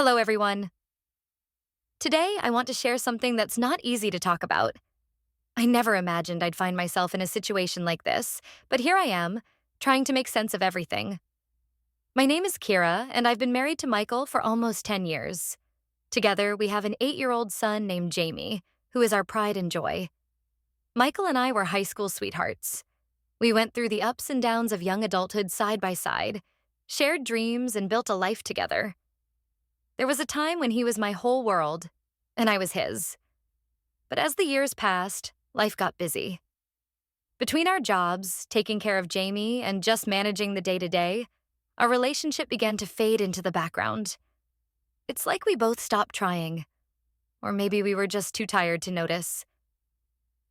Hello, everyone. Today, I want to share something that's not easy to talk about. I never imagined I'd find myself in a situation like this, but here I am, trying to make sense of everything. My name is Kira, and I've been married to Michael for almost 10 years. Together, we have an 8-year-old son named Jamie, who is our pride and joy. Michael and I were high school sweethearts. We went through the ups and downs of young adulthood side by side, shared dreams, and built a life together. There was a time when he was my whole world, and I was his. But as the years passed, life got busy. Between our jobs, taking care of Jamie, and just managing the day-to-day, our relationship began to fade into the background. It's like we both stopped trying, or maybe we were just too tired to notice.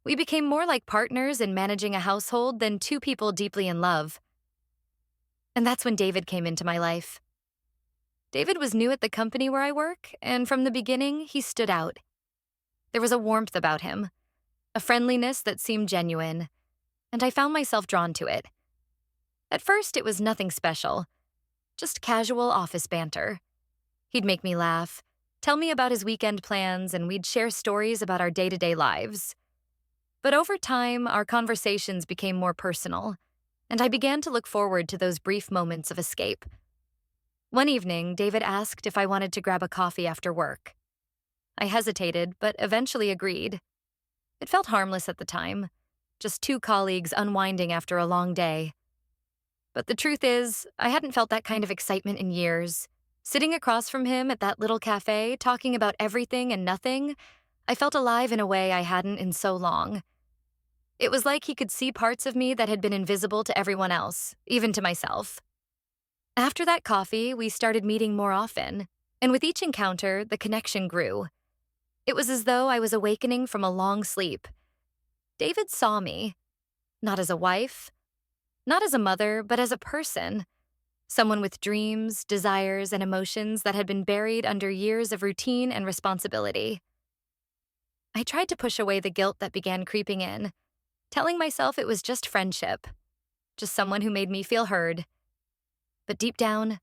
We became more like partners in managing a household than two people deeply in love. And that's when David came into my life. David was new at the company where I work, and from the beginning, he stood out. There was a warmth about him, a friendliness that seemed genuine, and I found myself drawn to it. At first, it was nothing special, just casual office banter. He'd make me laugh, tell me about his weekend plans, and we'd share stories about our day-to-day lives. But over time, our conversations became more personal, and I began to look forward to those brief moments of escape. One evening, David asked if I wanted to grab a coffee after work. I hesitated, but eventually agreed. It felt harmless at the time, just two colleagues unwinding after a long day. But the truth is, I hadn't felt that kind of excitement in years. Sitting across from him at that little cafe, talking about everything and nothing, I felt alive in a way I hadn't in so long. It was like he could see parts of me that had been invisible to everyone else, even to myself. After that coffee, we started meeting more often, and with each encounter, the connection grew. It was as though I was awakening from a long sleep. David saw me, not as a wife, not as a mother, but as a person, someone with dreams, desires, and emotions that had been buried under years of routine and responsibility. I tried to push away the guilt that began creeping in, telling myself it was just friendship, just someone who made me feel heard. But deep down,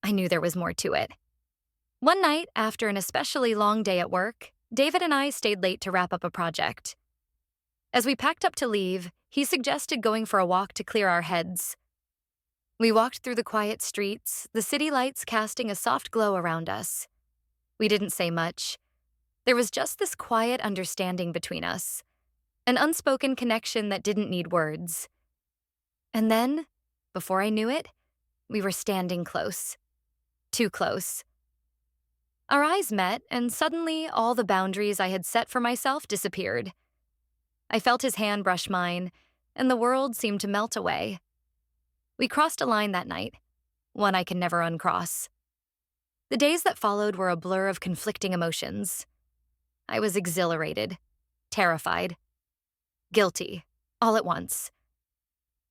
I knew there was more to it. One night, after an especially long day at work, David and I stayed late to wrap up a project. As we packed up to leave, he suggested going for a walk to clear our heads. We walked through the quiet streets, the city lights casting a soft glow around us. We didn't say much. There was just this quiet understanding between us, an unspoken connection that didn't need words. And then, before I knew it, we were standing close. Too close. Our eyes met, and suddenly all the boundaries I had set for myself disappeared. I felt his hand brush mine, and the world seemed to melt away. We crossed a line that night, one I can never uncross. The days that followed were a blur of conflicting emotions. I was exhilarated, terrified, guilty, all at once.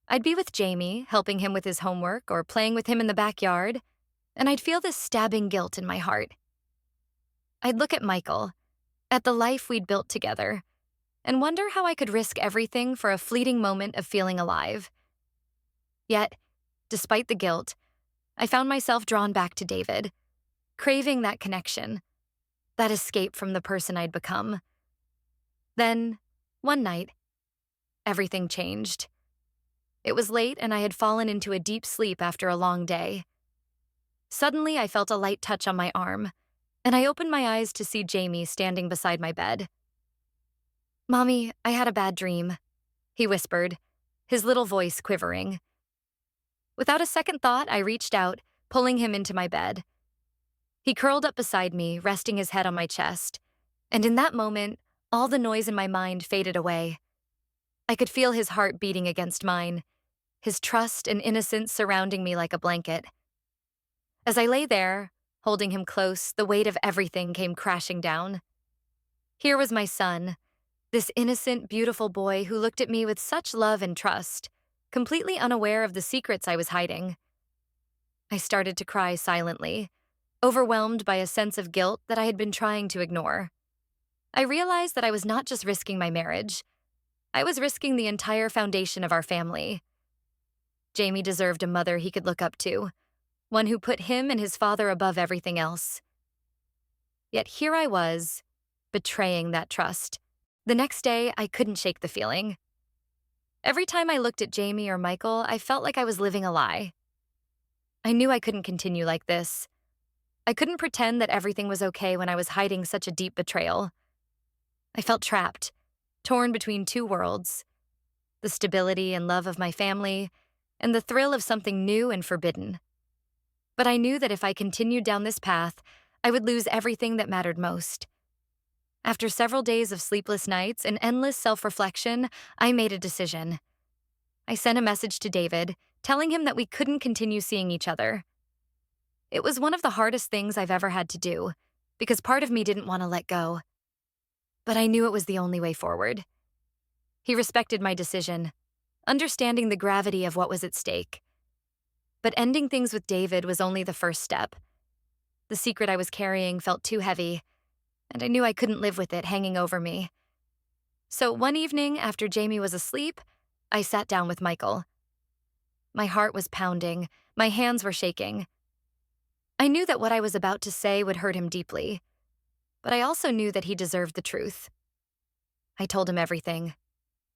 I'd be with Jamie, helping him with his homework or playing with him in the backyard, and I'd feel this stabbing guilt in my heart. I'd look at Michael, at the life we'd built together, and wonder how I could risk everything for a fleeting moment of feeling alive. Yet, despite the guilt, I found myself drawn back to David, craving that connection, that escape from the person I'd become. Then, one night, everything changed. It was late, and I had fallen into a deep sleep after a long day. Suddenly, I felt a light touch on my arm, and I opened my eyes to see Jamie standing beside my bed. "Mommy, I had a bad dream," he whispered, his little voice quivering. Without a second thought, I reached out, pulling him into my bed. He curled up beside me, resting his head on my chest, and in that moment, all the noise in my mind faded away. I could feel his heart beating against mine, his trust and innocence surrounding me like a blanket. As I lay there, holding him close, the weight of everything came crashing down. Here was my son, this innocent, beautiful boy who looked at me with such love and trust, completely unaware of the secrets I was hiding. I started to cry silently, overwhelmed by a sense of guilt that I had been trying to ignore. I realized that I was not just risking my marriage, I was risking the entire foundation of our family. Jamie deserved a mother he could look up to, one who put him and his father above everything else. Yet here I was, betraying that trust. The next day, I couldn't shake the feeling. Every time I looked at Jamie or Michael, I felt like I was living a lie. I knew I couldn't continue like this. I couldn't pretend that everything was okay when I was hiding such a deep betrayal. I felt trapped, torn between two worlds: the stability and love of my family, and the thrill of something new and forbidden. But I knew that if I continued down this path, I would lose everything that mattered most. After several days of sleepless nights and endless self-reflection, I made a decision. I sent a message to David, telling him that we couldn't continue seeing each other. It was one of the hardest things I've ever had to do, because part of me didn't want to let go. But I knew it was the only way forward. He respected my decision, understanding the gravity of what was at stake. But ending things with David was only the first step. The secret I was carrying felt too heavy, and I knew I couldn't live with it hanging over me. So one evening, after Jamie was asleep, I sat down with Michael. My heart was pounding, my hands were shaking. I knew that what I was about to say would hurt him deeply, but I also knew that he deserved the truth. I told him everything.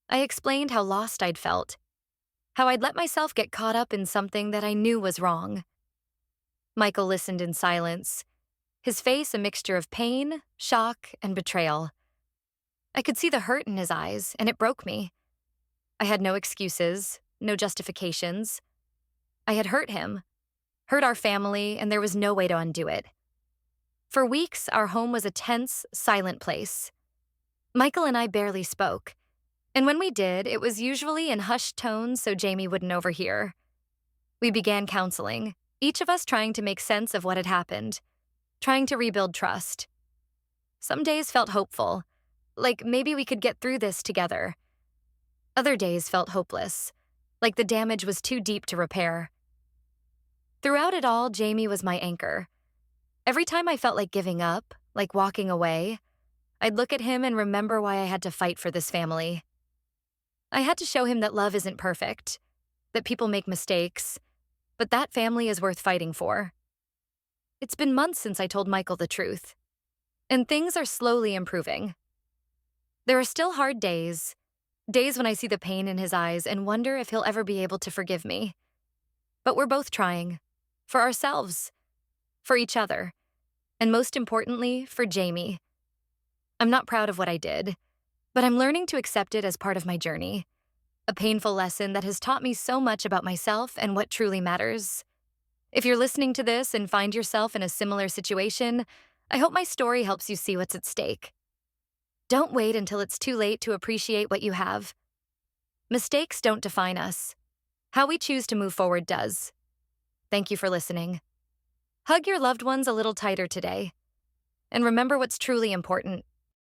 I explained how lost I'd felt, how I'd let myself get caught up in something that I knew was wrong. Michael listened in silence, his face a mixture of pain, shock, and betrayal. I could see the hurt in his eyes, and it broke me. I had no excuses, no justifications. I had hurt him, hurt our family, and there was no way to undo it. For weeks, our home was a tense, silent place. Michael and I barely spoke, and when we did, it was usually in hushed tones so Jamie wouldn't overhear. We began counseling, each of us trying to make sense of what had happened, trying to rebuild trust. Some days felt hopeful, like maybe we could get through this together. Other days felt hopeless, like the damage was too deep to repair. Throughout it all, Jamie was my anchor. Every time I felt like giving up, like walking away, I'd look at him and remember why I had to fight for this family. I had to show him that love isn't perfect, that people make mistakes, but that family is worth fighting for. It's been months since I told Michael the truth, and things are slowly improving. There are still hard days when I see the pain in his eyes and wonder if he'll ever be able to forgive me. But we're both trying, for ourselves, for each other, and most importantly, for Jamie. I'm not proud of what I did, but I'm learning to accept it as part of my journey, a painful lesson that has taught me so much about myself and what truly matters. If you're listening to this and find yourself in a similar situation, I hope my story helps you see what's at stake. Don't wait until it's too late to appreciate what you have. Mistakes don't define us. How we choose to move forward does. Thank you for listening. Hug your loved ones a little tighter today. And remember what's truly important.